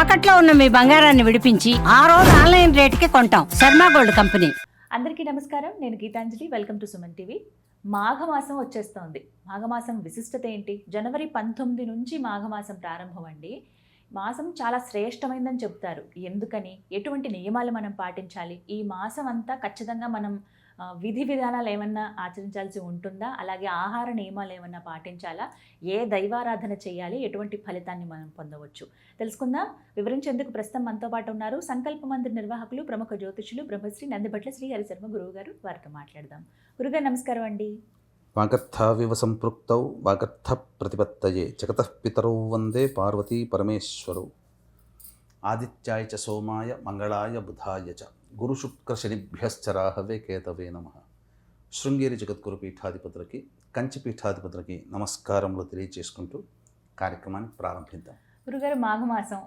తాకట్లో ఉన్న మీ బంగారాన్ని విడిపించి ఆ రోజు ఆన్లైన్ రేటుకి కొంటాం. Sharma gold company. అందరికీ నమస్కారం. నేను Geetanjali. Welcome to Suman TV. మాఘమాసం వచ్చేస్తోంది. మాఘమాసం విశిష్టత ఏంటి? జనవరి 19 నుంచి మాఘమాసం ప్రారంభం అండి. మాసం చాలా శ్రేష్టమైందని చెప్తారు. ఎందుకని, ఎటువంటి నియమాలు మనం పాటించాలి, ఈ మాసం అంతా ఖచ్చితంగా మనం విధి విధానాలు ఏమన్నా ఆచరించాల్సి ఉంటుందా, అలాగే ఆహార నియమాలు ఏమన్నా పాటించాలా, ఏ దైవారాధన చేయాలి, ఎటువంటి ఫలితాన్ని మనం పొందవచ్చు తెలుసుకుందాం. వివరించేందుకు ప్రస్తుతం మనతో పాటు ఉన్నారు సంకల్ప మందిర్ నిర్వాహకులు, ప్రముఖ జ్యోతిషులు బ్రహ్మశ్రీ నందిభట్ల శ్రీ హరిశర్మ గురువు గారు. వారితో మాట్లాడదాం. గురుగారు నమస్కారం అండి. వాగర్థావివ సంపృక్తౌ వాగర్థ ప్రతిపత్తయే జగతః పితరౌ వందే పార్వతీ పరమేశ్వరౌ. ఆదిత్యాయ చ సోమాయ మంగళాయ బుధాయ చ గురుశుక్రశనిభ్యశ్చ రాహవే కేతవే నమః. శృంగేరి జగద్గురు పీఠాధిపతులకి, కంచి పీఠాధిపతులకి నమస్కారములు తెలియజేసుకుంటూ కార్యక్రమాన్ని ప్రారంభిద్దాం. గురుగారు, మాఘమాసం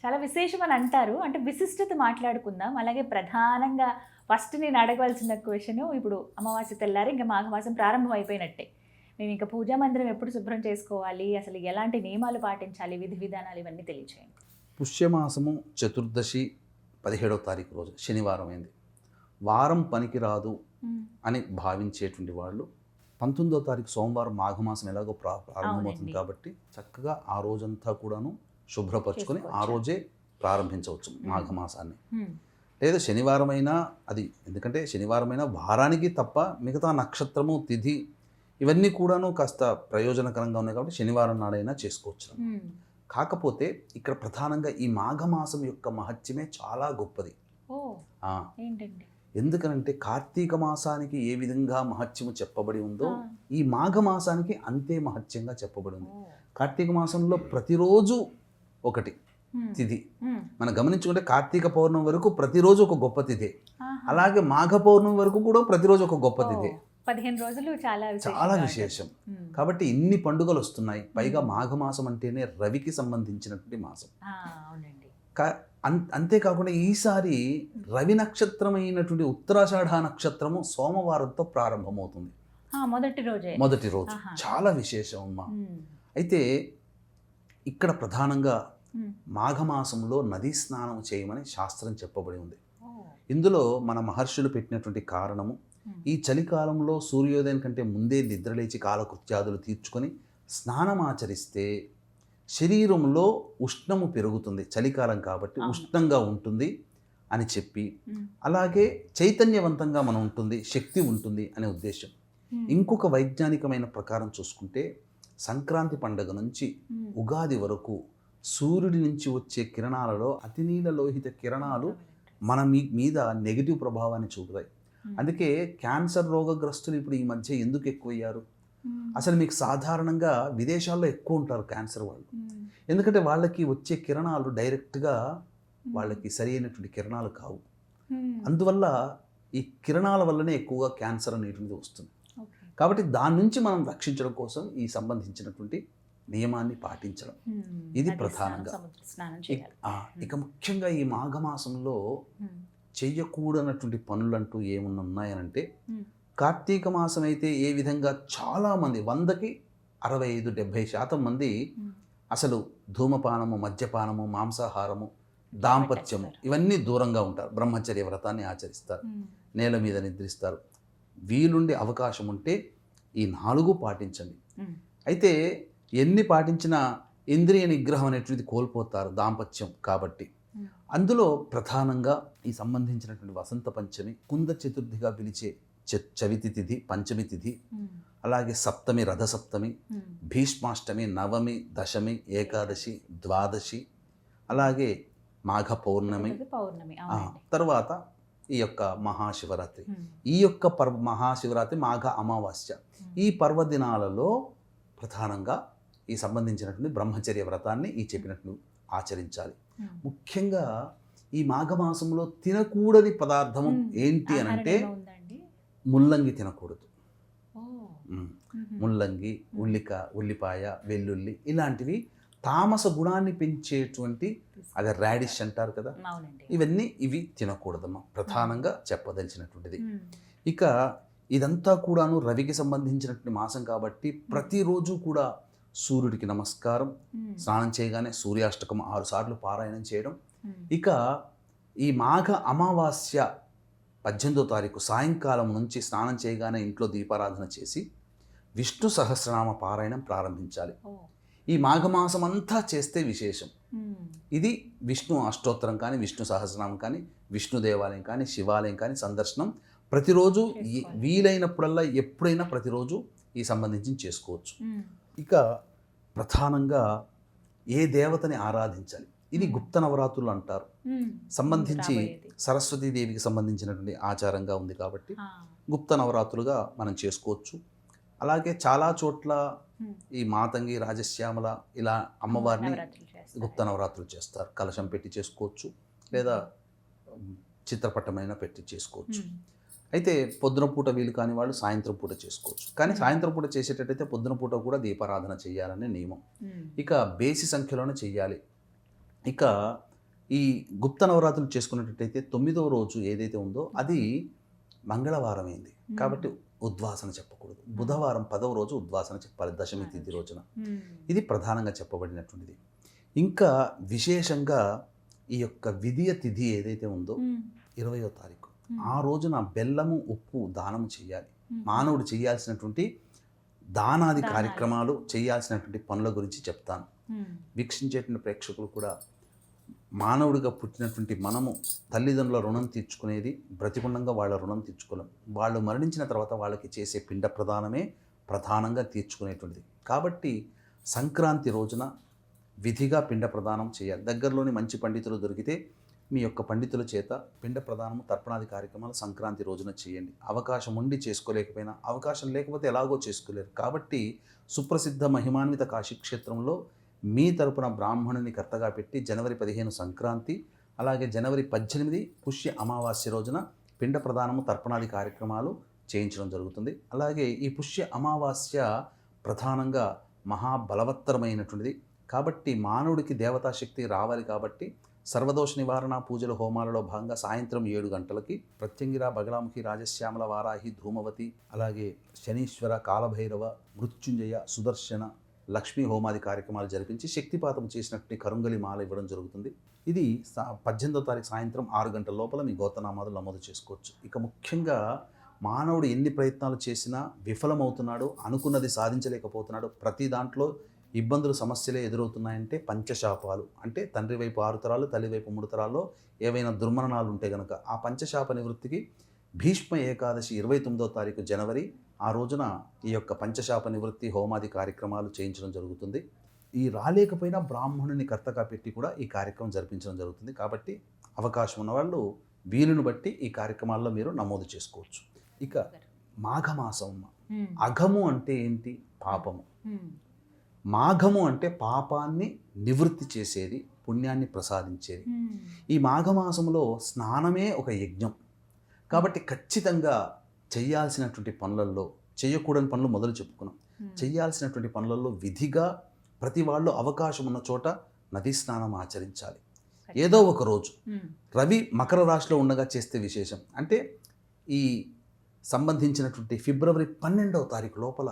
చాలా విశేషమని అంటారు. అంటే విశిష్టత మాట్లాడుకుందాం. అలాగే ప్రధానంగా ఫస్ట్ నేను అడగవలసిన క్వశ్చన్, ఇప్పుడు అమావాస్య తెల్లారి ఇంకా మాఘమాసం ప్రారంభం అయిపోయినట్టే. మేము ఇంకా పూజా మందిరం ఎప్పుడు శుభ్రం చేసుకోవాలి, అసలు ఎలాంటి నియమాలు పాటించాలి, విధి విధానాలు, ఇవన్నీ తెలియచేయండి. పుష్యమాసము చతుర్దశి 17వ తారీఖు రోజు శనివారం అయింది. వారం పనికిరాదు అని భావించేటువంటి వాళ్ళు 19వ తారీఖు సోమవారం మాఘమాసం ఎలాగో ప్రారంభమవుతుంది కాబట్టి చక్కగా ఆ రోజంతా కూడాను శుభ్రపరచుకొని ఆ రోజే ప్రారంభించవచ్చు మాఘమాసాన్ని. లేదా శనివారం అయినా అది, ఎందుకంటే శనివారం అయినా వారానికి తప్ప మిగతా నక్షత్రము తిథి ఇవన్నీ కూడాను కాస్త ప్రయోజనకరంగా ఉన్నాయి కాబట్టి శనివారం నాడైనా చేసుకోవచ్చు. కాకపోతే ఇక్కడ ప్రధానంగా ఈ మాఘమాసం యొక్క మహత్యమే చాలా గొప్పది. ఎందుకనంటే కార్తీక మాసానికి ఏ విధంగా మహత్యము చెప్పబడి ఉందో ఈ మాఘమాసానికి అంతే మహత్యంగా చెప్పబడి ఉంది. కార్తీక మాసంలో ప్రతిరోజు ఒకటి తిథి. మనం గమనించుకుంటే కార్తీక పౌర్ణమి వరకు ప్రతిరోజు ఒక గొప్ప తిథి, అలాగే మాఘ పౌర్ణమి వరకు కూడా ప్రతిరోజు ఒక గొప్ప తిథి. 15 రోజులు చాలా విశేషం. కాబట్టి ఇన్ని పండుగలు వస్తున్నాయి. పైగా మాఘమాసం అంటేనే రవికి సంబంధించినటువంటి మాసం. అంతేకాకుండా ఈసారి రవి నక్షత్రమైనటువంటి ఉత్తరాషాఢ నక్షత్రము సోమవారంతో ప్రారంభమవుతుంది. మొదటి రోజు చాలా విశేషం అమ్మా. అయితే ఇక్కడ ప్రధానంగా మాఘమాసంలో నదీ స్నానం చేయమని శాస్త్రం చెప్పబడి ఉంది. ఇందులో మన మహర్షులు పెట్టినటువంటి కారణము, ఈ చలికాలంలో సూర్యోదయం కంటే ముందే నిద్రలేచి కాలకృత్యాదులు తీర్చుకొని స్నానం ఆచరిస్తే శరీరంలో ఉష్ణము పెరుగుతుంది, చలికాలం కాబట్టి ఉష్ణంగా ఉంటుంది అని చెప్పి, అలాగే చైతన్యవంతంగా మనం ఉంటుంది, శక్తి ఉంటుంది అనే ఉద్దేశం. ఇంకొక వైజ్ఞానికమైన ప్రకారం చూసుకుంటే సంక్రాంతి పండుగ నుంచి ఉగాది వరకు సూర్యుడి నుంచి వచ్చే కిరణాలలో అతినీల లోహిత కిరణాలు మన మీద నెగిటివ్ ప్రభావాన్ని చూపుతాయి. అందుకే క్యాన్సర్ రోగగ్రస్తులు ఇప్పుడు ఈ మధ్య ఎందుకు ఎక్కువయ్యారు? అసలు మీకు సాధారణంగా విదేశాల్లో ఎక్కువ ఉంటారు క్యాన్సర్ వాళ్ళు. ఎందుకంటే వాళ్ళకి వచ్చే కిరణాలు డైరెక్ట్గా వాళ్ళకి సరి అయినటువంటి కిరణాలు కావు. అందువల్ల ఈ కిరణాల వల్లనే ఎక్కువగా క్యాన్సర్ అనేటువంటిది వస్తుంది. కాబట్టి దాని నుంచి మనం రక్షించడం కోసం ఈ సంబంధించినటువంటి నియమాన్ని పాటించడం ఇది ప్రధానంగా. ఇక ముఖ్యంగా ఈ మాఘమాసంలో చెయ్యకూడనటువంటి పనులంటూ ఏమన్నా ఉన్నాయనంటే, కార్తీక మాసం అయితే ఏ విధంగా చాలామంది 100కి 65-70% మంది అసలు ధూమపానము, మద్యపానము, మాంసాహారము, దాంపత్యము ఇవన్నీ దూరంగా ఉంటారు. బ్రహ్మచర్య వ్రతాన్ని ఆచరిస్తారు, నేల మీద నిద్రిస్తారు. వీలుండి అవకాశం ఉంటే ఈ 4 పాటించండి. అయితే ఎన్ని పాటించినా ఇంద్రియ నిగ్రహం అనేటువంటిది కోల్పోతారు దాంపత్యం కాబట్టి. అందులో ప్రధానంగా ఈ సంబంధించినటువంటి వసంత పంచమి, కుంద చతుర్థిగా పిలిచే చవితి తిథి, పంచమి తిథి, అలాగే సప్తమి, రథసప్తమి, భీష్మాష్టమి, నవమి, దశమి, ఏకాదశి, ద్వాదశి, అలాగే మాఘ పౌర్ణమి, తర్వాత ఈ యొక్క మహాశివరాత్రి. ఈ యొక్క మహాశివరాత్రి, మాఘ అమావాస్య, ఈ పర్వదినాలలో ప్రధానంగా ఈ సంబంధించినటువంటి బ్రహ్మచర్య వ్రతాన్ని ఈ చెప్పినట్లు ఆచరించాలి. ముఖ్యంగా ఈ మాఘమాసంలో తినకూడని పదార్థము ఏంటి అని అంటే ముల్లంగి తినకూడదు. ముల్లంగి, ఉల్లిపాయ, వెల్లుల్లి ఇలాంటివి తామస గుణాన్ని పెంచేటువంటి, అదే రాడిష్ అంటారు కదా, ఇవి తినకూడదమ్మా, ప్రధానంగా చెప్పదలిచినటువంటిది. ఇక ఇదంతా కూడాను రవికి సంబంధించినటువంటి మాసం కాబట్టి ప్రతిరోజు కూడా సూర్యుడికి నమస్కారం, స్నానం చేయగానే సూర్యాష్టకం 6 సార్లు పారాయణం చేయడం. ఇక ఈ మాఘ అమావాస్య 18వ తారీఖు సాయంకాలం నుంచి స్నానం చేయగానే ఇంట్లో దీపారాధన చేసి విష్ణు సహస్రనామ పారాయణం ప్రారంభించాలి. ఈ మాఘమాసం అంతా చేస్తే విశేషం. ఇది విష్ణు అష్టోత్తరం కానీ, విష్ణు సహస్రనామం కానీ, విష్ణు దేవాలయం కానీ, శివాలయం కానీ సందర్శనం ప్రతిరోజు వీలైనప్పుడల్లా ఎప్పుడైనా ప్రతిరోజు ఈ సంబంధించి చేసుకోవచ్చు. ఇక ప్రధానంగా ఏ దేవతని ఆరాధించాలి, ఇది గుప్త నవరాత్రులు అంటారు. సంబంధించి సరస్వతీదేవికి సంబంధించినటువంటి ఆచారంగా ఉంది కాబట్టి గుప్త నవరాత్రులుగా మనం చేసుకోవచ్చు. అలాగే చాలా చోట్ల ఈ మాతంగి, రాజశ్యామల ఇలా అమ్మవారిని గుప్త నవరాత్రులు చేస్తారు. కలశం పెట్టి చేసుకోవచ్చు, లేదా చిత్రపటమైన పెట్టి చేసుకోవచ్చు. అయితే పొద్దున పూట వీలు కాని వాళ్ళు సాయంత్రం పూట చేసుకోవచ్చు. కానీ సాయంత్రం పూట చేసేటట్టయితే పొద్దున పూట కూడా దీపారాధన చేయాలనే నియమం. ఇక బేసి సంఖ్యలోనే చెయ్యాలి. ఇక ఈ గుప్త నవరాత్రులు చేసుకున్నట్టయితే 9వ రోజు ఏదైతే ఉందో అది మంగళవారం అయింది కాబట్టి ఉద్వాసన చెప్పకూడదు. బుధవారం 10వ రోజు ఉద్వాసన చెప్పాలి, దశమి తిథి రోజున. ఇది ప్రధానంగా చెప్పబడినటువంటిది. ఇంకా విశేషంగా ఈ యొక్క విధియ తిథి ఏదైతే ఉందో 20వ తారీఖు, ఆ రోజున బెల్లము, ఉప్పు దానం చేయాలి. మానవుడు చేయాల్సినటువంటి దానాది కార్యక్రమాలు, చేయాల్సినటువంటి పనుల గురించి చెప్తాను. వీక్షించేటువంటి ప్రేక్షకులు కూడా మానవుడిగా పుట్టినటువంటి మనము తల్లిదండ్రుల రుణం తీర్చుకునేది బ్రతికుండంగా వాళ్ళ రుణం తీర్చుకోలేం. వాళ్ళు మరణించిన తర్వాత వాళ్ళకి చేసే పిండ ప్రదానమే ప్రధానంగా తీర్చుకునేటువంటిది. కాబట్టి సంక్రాంతి రోజున విధిగా పిండ ప్రదానం చేయాలి. దగ్గరలోని మంచి పండితులు దొరికితే మీ యొక్క పండితుల చేత పిండ ప్రదానము, తర్పణాది కార్యక్రమాలు సంక్రాంతి రోజున చేయండి. అవకాశం ఉండి చేసుకోలేకపోయినా, అవకాశం లేకపోతే ఎలాగో చేసుకోలేరు. కాబట్టి సుప్రసిద్ధ మహిమాన్విత కాశీక్షేత్రంలో మీ తరపున బ్రాహ్మణుని కర్తగా పెట్టి జనవరి 15 సంక్రాంతి, అలాగే జనవరి 18 పుష్య అమావాస్య రోజున పిండ ప్రదానము, తర్పణాది కార్యక్రమాలు చేయించడం జరుగుతుంది. అలాగే ఈ పుష్య అమావాస్య ప్రధానంగా మహాబలవత్తరమైనటువంటిది కాబట్టి మానవుడికి దేవతాశక్తి రావాలి. కాబట్టి సర్వదోష నివారణ పూజల హోమాలలో భాగంగా సాయంత్రం 7 గంటలకి ప్రత్యంగిర, బగలాముఖి, రాజశ్యామల, వారాహి, ధూమవతి, అలాగే శనీశ్వర, కాలభైరవ, మృత్యుంజయ, సుదర్శన, లక్ష్మీ హోమాది కార్యక్రమాలు జరిపించి శక్తిపాతం చేసినటువంటి కరుంగలి మాల ఇవ్వడం జరుగుతుంది. ఇది 18వ తారీఖు సాయంత్రం 6 గంటల లోపల మీ గోత్రనామాలు నమోదు చేసుకోవచ్చు. ఇక ముఖ్యంగా మానవుడు ఎన్ని ప్రయత్నాలు చేసినా విఫలమవుతున్నాడు, అనుకున్నది సాధించలేకపోతున్నాడు, ప్రతి దాంట్లో ఇబ్బందులు, సమస్యలే ఎదురవుతున్నాయంటే పంచశాపాలు అంటే తండ్రి వైపు 6 తరాలు, తల్లి వైపు 3 తరాల్లో ఏవైనా దుర్మరణాలు ఉంటే కనుక ఆ పంచశాప నివృత్తికి భీష్మ ఏకాదశి 29వ తారీఖు జనవరి, ఆ రోజున ఈ యొక్క పంచశాప నివృత్తి హోమాది కార్యక్రమాలు చేయించడం జరుగుతుంది. ఈ రాలేకపోయినా బ్రాహ్మణుని కర్తగా పెట్టి కూడా ఈ కార్యక్రమం జరిపించడం జరుగుతుంది. కాబట్టి అవకాశం ఉన్నవాళ్ళు వీలును బట్టి ఈ కార్యక్రమాల్లో మీరు నమోదు చేసుకోవచ్చు. ఇక మాఘమాసం, అఘము అంటే ఏంటి? పాపము. మాఘము అంటే పాపాన్ని నివృత్తి చేసేది, పుణ్యాన్ని ప్రసాదించేది. ఈ మాఘమాసంలో స్నానమే ఒక యజ్ఞం కాబట్టి ఖచ్చితంగా చేయాల్సినటువంటి పనులలో, చేయకూడని పనులు మొదలు చెప్పుకున్నాం, చేయాల్సినటువంటి పనులలో విధిగా ప్రతి వాళ్ళు అవకాశం ఉన్న చోట నదీ స్నానం ఆచరించాలి. ఏదో ఒక రోజు రవి మకర రాశిలో ఉండగా చేస్తే విశేషం. అంటే ఈ సంబంధించినటువంటి ఫిబ్రవరి 12వ తారీఖు లోపల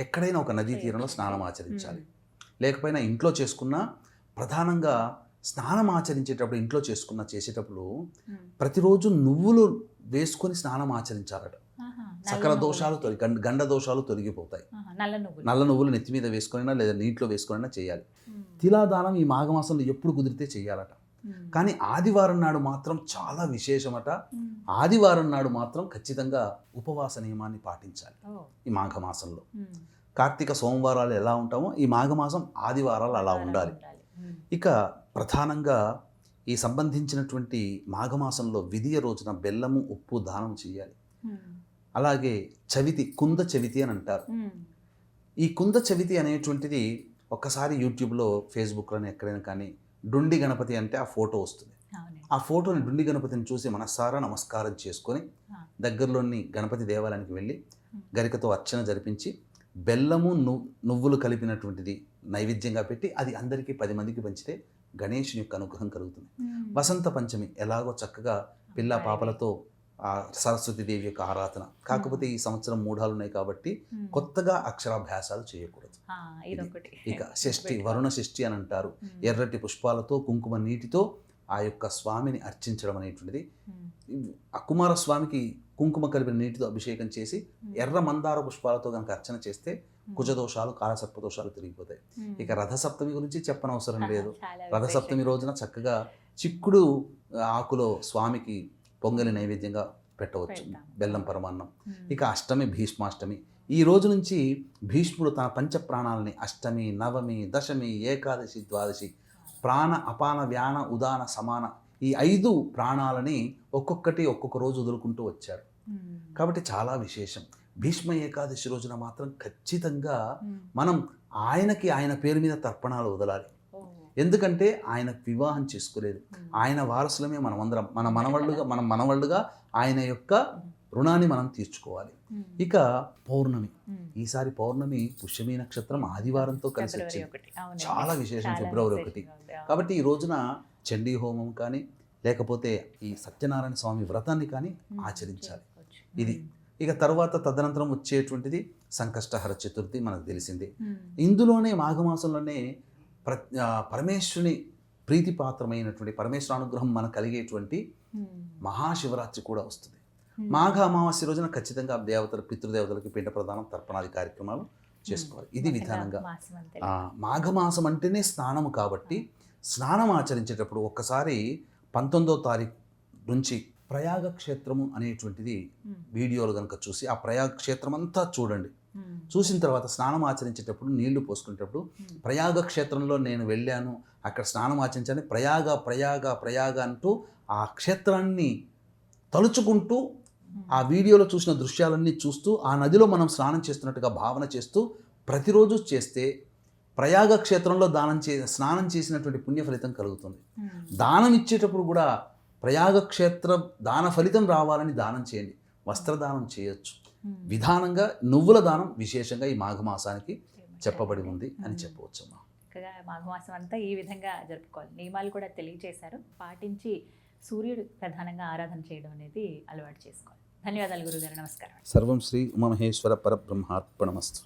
ఎక్కడైనా ఒక నదీ తీరంలో స్నానం ఆచరించాలి. లేకపోయినా ఇంట్లో చేసుకున్న, ప్రధానంగా స్నానం ఆచరించేటప్పుడు ఇంట్లో చేసేటప్పుడు ప్రతిరోజు నువ్వులు వేసుకొని స్నానం ఆచరించాలట. సకల దోషాలు గండ దోషాలు తొలగిపోతాయి. నల్ల నువ్వులు నెత్తి మీద వేసుకొనినా లేదా నీటిలో వేసుకొనినా చేయాలి. తిలాదానం ఈ మాఘమాసంలో ఎప్పుడు కుదిరితే చేయాలట. కానీ ఆదివారం నాడు మాత్రం చాలా విశేషమట. ఆదివారం నాడు మాత్రం ఖచ్చితంగా ఉపవాస నియమాన్ని పాటించాలి. ఈ మాఘమాసంలో కార్తీక సోమవారాలు ఎలా ఉంటామో ఈ మాఘమాసం ఆదివారాలు అలా ఉండాలి. ఇక ప్రధానంగా ఈ సంబంధించినటువంటి మాఘమాసంలో విధియ రోజున బెల్లము, ఉప్పు దానం చేయాలి. అలాగే చవితి, కుంద చవితి అని అంటారు. ఈ కుంద చవితి అనేటువంటిది ఒక్కసారి యూట్యూబ్లో, ఫేస్బుక్లోనే ఎక్కడైనా కానీ డుండి గణపతి అంటే ఆ ఫోటో వస్తుంది. ఆ ఫోటోని, డుండి గణపతిని చూసి మనసారా నమస్కారం చేసుకొని దగ్గరలోని గణపతి దేవాలయానికి వెళ్ళి గరికతో అర్చన జరిపించి బెల్లము, నువ్వులు కలిపినటువంటిది నైవేద్యంగా పెట్టి అది అందరికీ 10 మందికి పంచితే గణేషుని యొక్క అనుగ్రహం కలుగుతుంది. వసంత పంచమి ఎలాగో చక్కగా పిల్ల పాపలతో ఆ సరస్వతీదేవి యొక్క ఆరాధన. కాకపోతే ఈ సంవత్సరం మూఢాలు ఉన్నాయి కాబట్టి కొత్తగా అక్షరాభ్యాసాలు చేయకూడదు. ఇదొకటి. ఇక షష్ఠి, వరుణ షష్ఠి అని అంటారు. ఎర్రటి పుష్పాలతో కుంకుమ నీటితో ఆ యొక్క స్వామిని అర్చించడం అనేటువంటిది. ఆ కుమారస్వామికి కుంకుమ కలిపిన నీటితో అభిషేకం చేసి ఎర్ర మందార పుష్పాలతో కనుక అర్చన చేస్తే కుజదోషాలు, కాలసర్పదోషాలు తిరిగిపోతాయి. ఇక రథసప్తమి గురించి చెప్పనవసరం లేదు. రథసప్తమి రోజున చక్కగా చిక్కుడు ఆకులో స్వామికి పొంగలి నైవేద్యంగా పెట్టవచ్చు, బెల్లం పరమాన్నం. ఇక అష్టమి భీష్మాష్టమి. ఈ రోజు నుంచి భీష్ముడు తన పంచప్రాణాలని అష్టమి, నవమి, దశమి, ఏకాదశి, ద్వాదశి, ప్రాణ, అపాన, వ్యాన, ఉదాన, సమాన ఈ 5 ప్రాణాలని ఒక్కొక్కటి ఒక్కొక్క రోజు వదులుకుంటూ వచ్చారు. కాబట్టి చాలా విశేషం. భీష్మ ఏకాదశి రోజున మాత్రం ఖచ్చితంగా మనం ఆయన పేరు మీద తర్పణాలు వదలాలి. ఎందుకంటే ఆయన వివాహం చేసుకోలేదు. ఆయన వారసులమే మనమందరం. మన మనవళ్ళుగా ఆయన యొక్క రుణాన్ని మనం తీర్చుకోవాలి. ఇక పౌర్ణమి. ఈసారి పౌర్ణమి పుష్యమి నక్షత్రం ఆదివారంతో కలిసి వచ్చింది. చాలా విశేషం, ఫిబ్రవరి 1. కాబట్టి ఈ రోజున చండీ హోమం కానీ లేకపోతే ఈ సత్యనారాయణ స్వామి వ్రతాన్ని కానీ ఆచరించాలి. ఇది ఇక తర్వాత తదనంతరం వచ్చేటువంటిది సంకష్టహర చతుర్థి, మనకు తెలిసిందే. ఇందులోనే మాఘమాసంలోనే పరమేశ్వరుని ప్రీతిపాత్రమైనటువంటి పరమేశ్వర అనుగ్రహం మనకు కలిగేటువంటి మహాశివరాత్రి కూడా వస్తుంది. మాఘ అమావాస్య రోజున ఖచ్చితంగా దేవతలు, పితృదేవతలకి పిండ ప్రదానం, తర్పణాది కార్యక్రమాలు చేసుకోవాలి. ఇది విధానంగా. మాఘమాసం అంటేనే స్నానము కాబట్టి స్నానం ఆచరించేటప్పుడు ఒక్కసారి 19వ తారీఖు నుంచి ప్రయాగ క్షేత్రము అనేటువంటిది వీడియోలు కనుక చూసి ఆ ప్రయాగ క్షేత్రం అంతా చూడండి. చూసిన తర్వాత స్నానం ఆచరించేటప్పుడు, నీళ్లు పోసుకునేటప్పుడు ప్రయాగ క్షేత్రంలో నేను వెళ్ళాను, అక్కడ స్నానం ఆచరించాను, ప్రయాగ ప్రయాగ ప్రయాగ అంటూ ఆ క్షేత్రాన్ని తలుచుకుంటూ ఆ వీడియోలో చూసిన దృశ్యాలన్నీ చూస్తూ ఆ నదిలో మనం స్నానం చేస్తున్నట్టుగా భావన చేస్తూ ప్రతిరోజు చేస్తే ప్రయాగ క్షేత్రంలో స్నానం చేసినటువంటి పుణ్య ఫలితం కలుగుతుంది. దానం ఇచ్చేటప్పుడు కూడా ప్రయాగ క్షేత్ర దాన ఫలితం రావాలని దానం చేయండి. వస్త్రదానం చేయొచ్చు. విధానంగా నువ్వుల దానం విశేషంగా ఈ మాఘమాసానికి చెప్పబడి ఉంది అని చెప్పవచ్చు. మాఘమాసం అంతా ఈ విధంగా జరుపుకోవాలి. నియమాలు కూడా తెలియజేశారు. పాటించి సూర్యుడు ప్రధానంగా ఆరాధన చేయడం అనేది అలవాటు చేసుకోవాలి. ధన్యవాదాలు గురుగారు. నమస్కారం. సర్వం శ్రీ ఉమామహేశ్వర పరబ్రహ్మార్పణమస్తు.